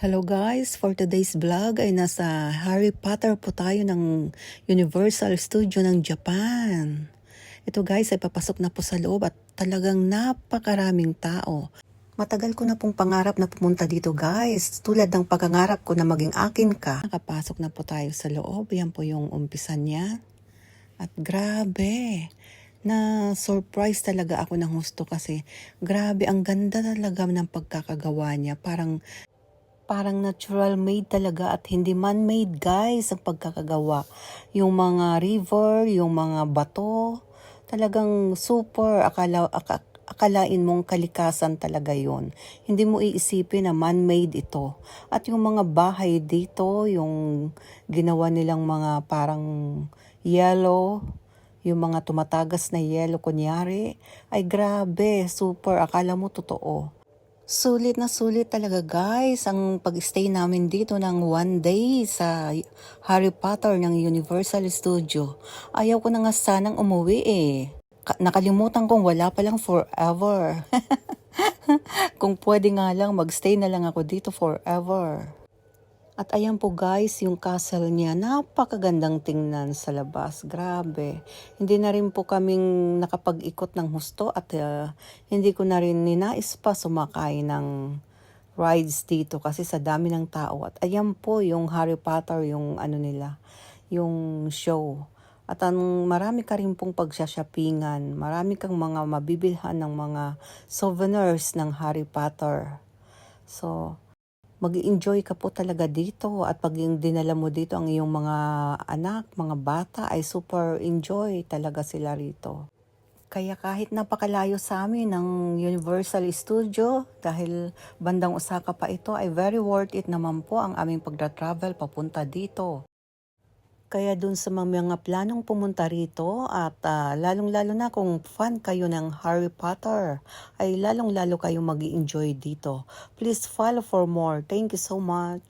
Hello guys, for today's vlog ay nasa Harry Potter po tayo ng Universal Studio ng Japan. Ito guys ay papasok na po sa loob at talagang napakaraming tao. Matagal ko na pong pangarap na pumunta dito guys, tulad ng pagkangarap ko na maging akin ka. Nakapasok na po tayo sa loob, yan po yung umpisa niya. At grabe, na surprise talaga ako ng husto kasi grabe ang ganda talaga ng pagkakagawa niya. Parang natural made talaga at hindi man-made guys ang pagkakagawa. Yung mga river, yung mga bato, talagang super akalain mong kalikasan talaga yon. Hindi mo iisipin na man-made ito. At yung mga bahay dito, yung ginawa nilang mga parang yellow, yung mga tumatagas na yellow kunyari, ay grabe, super akala mo totoo. Sulit na sulit talaga guys ang pag-stay namin dito ng 1 day sa Harry Potter ng Universal Studio. Ayaw ko na nga sanang umuwi eh. Nakalimutan kong wala palang forever. Kung pwede nga lang magstay na lang ako dito forever. At ayan po guys, yung castle niya, napakagandang tingnan sa labas. Grabe. Hindi na rin po kaming nakapag-ikot ng husto at hindi ko na rin ninais pa sumakay ng rides dito kasi sa dami ng tao. At ayan po yung Harry Potter, yung ano nila, yung show. At ang marami ka rin pong pagsashoppingan, marami kang mga mabibilhan ng mga souvenirs ng Harry Potter. So, mag-enjoy ka po talaga dito at pag yung dinala mo dito ang iyong mga anak, mga bata ay super enjoy talaga sila rito. Kaya kahit napakalayo sa amin ng Universal Studio dahil bandang Osaka pa ito ay very worth it naman po ang aming pagda-travel papunta dito. Kaya dun sa mga planong pumunta rito at lalong-lalo na kung fan kayo ng Harry Potter, ay lalong-lalo kayong mag-enjoy dito. Please follow for more. Thank you so much.